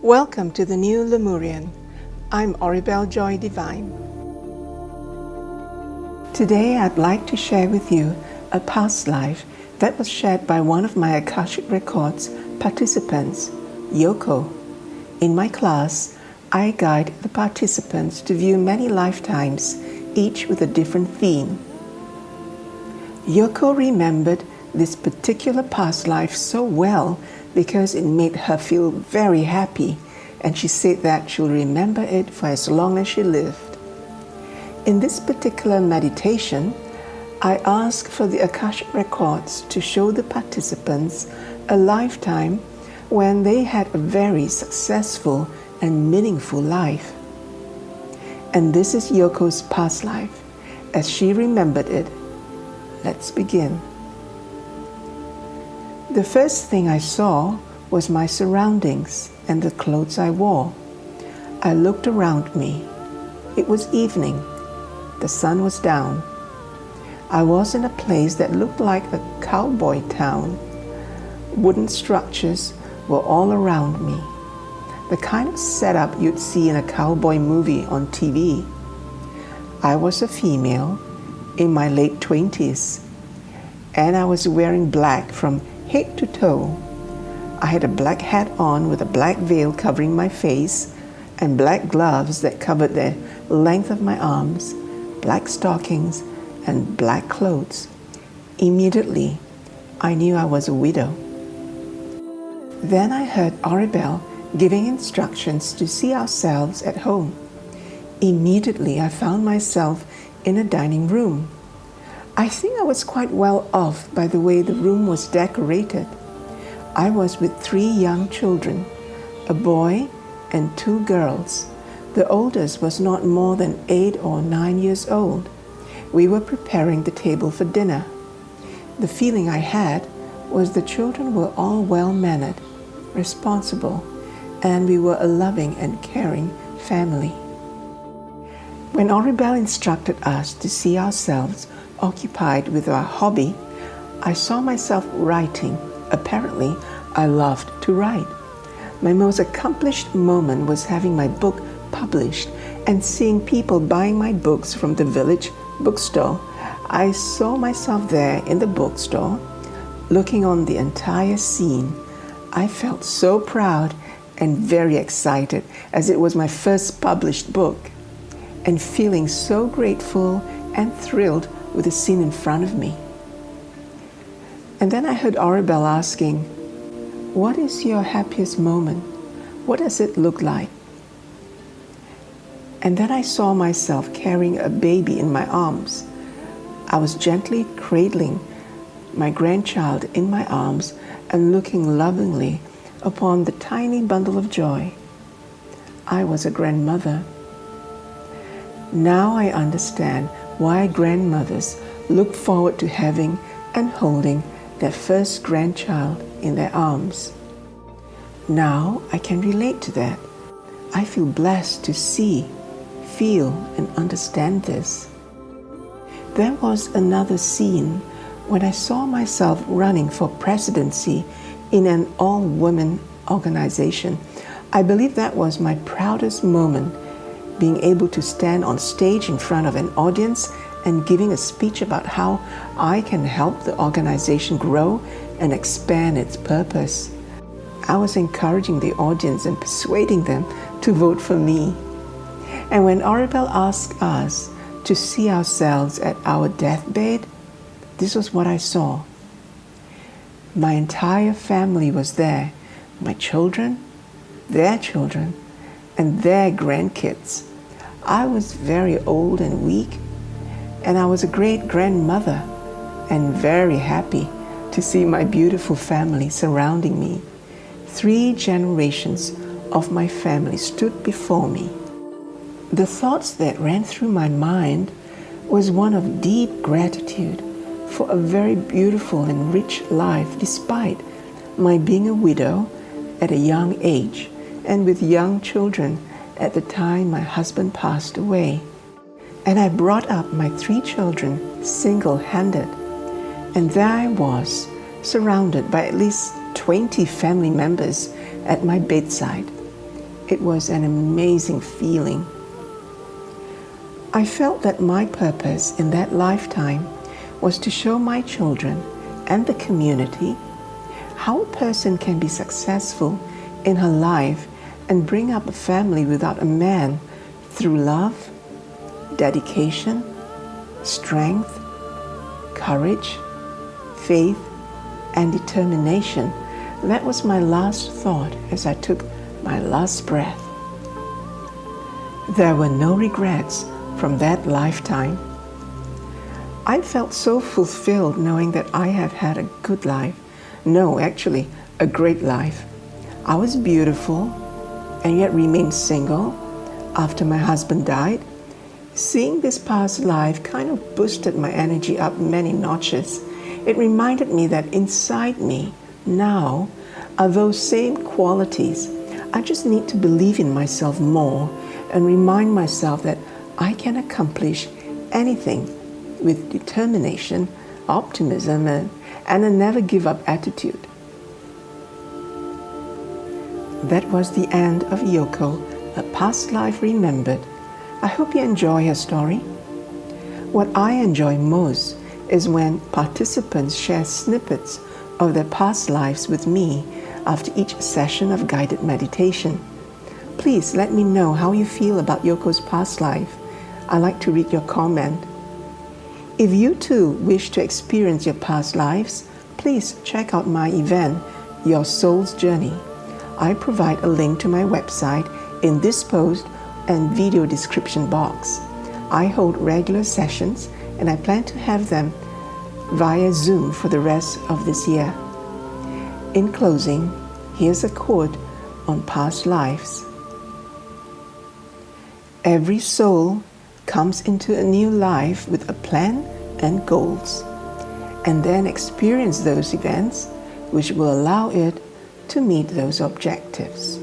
Welcome to the new Lemurian. I'm Oribel Joy Divine. Today I'd like to share with you a past life that was shared by one of my Akashic Records participants, Yoko. In my class, I guide the participants to view many lifetimes, each with a different theme. Yoko remembered this particular past life so well because it made her feel very happy, and she said that she'll remember it for as long as she lived. In this particular meditation, I asked for the Akashic Records to show the participants a lifetime when they had a very successful and meaningful life. And this is Yoko's past life, as she remembered it. Let's begin. The first thing I saw was my surroundings and the clothes I wore. I looked around me. It was evening. The sun was down. I was in a place that looked like a cowboy town. Wooden structures were all around me, the kind of setup you'd see in a cowboy movie on TV. I was a female in my late 20s, and I was wearing black from head to toe. I had a black hat on with a black veil covering my face and black gloves that covered the length of my arms, black stockings, and black clothes. Immediately, I knew I was a widow. Then I heard Oribel giving instructions to see ourselves at home. Immediately, I found myself in a dining room. I think I was quite well off by the way the room was decorated. I was with 3 young children, a boy and 2 girls. The oldest was not more than 8 or 9 years old. We were preparing the table for dinner. The feeling I had was the children were all well-mannered, responsible, and we were a loving and caring family. When Oribel instructed us to see ourselves occupied with our hobby, I saw myself writing. Apparently, I loved to write. My most accomplished moment was having my book published and seeing people buying my books from the village bookstore. I saw myself there in the bookstore, looking on the entire scene. I felt so proud and very excited, as it was my first published book, and feeling so grateful and thrilled with the scene in front of me. And then I heard Oribel asking, "What is your happiest moment? What does it look like?" And then I saw myself carrying a baby in my arms. I was gently cradling my grandchild in my arms and looking lovingly upon the tiny bundle of joy. I was a grandmother. Now I understand why grandmothers look forward to having and holding their first grandchild in their arms. Now I can relate to that. I feel blessed to see, feel, and understand this. There was another scene when I saw myself running for presidency in an all-women organization. I believe that was my proudest moment, being able to stand on stage in front of an audience and giving a speech about how I can help the organization grow and expand its purpose. I was encouraging the audience and persuading them to vote for me. And when Oribel asked us to see ourselves at our deathbed, this was what I saw. My entire family was there, my children, their children, and their grandkids. I was very old and weak, and I was a great-grandmother and very happy to see my beautiful family surrounding me. 3 generations of my family stood before me. The thoughts that ran through my mind was one of deep gratitude for a very beautiful and rich life, despite my being a widow at a young age and with young children at the time my husband passed away. And I brought up my 3 children single-handed. And there I was, surrounded by at least 20 family members at my bedside. It was an amazing feeling. I felt that my purpose in that lifetime was to show my children and the community how a person can be successful in her life and bring up a family without a man through love, dedication, strength, courage, faith, and determination. That was my last thought as I took my last breath. There were no regrets from that lifetime. I felt so fulfilled knowing that I have had a good life. No, actually, a great life. I was beautiful and yet remained single after my husband died. Seeing this past life kind of boosted my energy up many notches. It reminded me that inside me now are those same qualities. I just need to believe in myself more and remind myself that I can accomplish anything with determination, optimism, and a never give up attitude. That was the end of Yoko, a past life remembered. I hope you enjoy her story. What I enjoy most is when participants share snippets of their past lives with me after each session of guided meditation. Please let me know how you feel about Yoko's past life. I like to read your comment. If you too wish to experience your past lives, please check out my event, Your Soul's Journey. I provide a link to my website in this post and video description box. I hold regular sessions and I plan to have them via Zoom for the rest of this year. In closing, here's a quote on past lives. Every soul comes into a new life with a plan and goals, and then experience those events which will allow it to meet those objectives.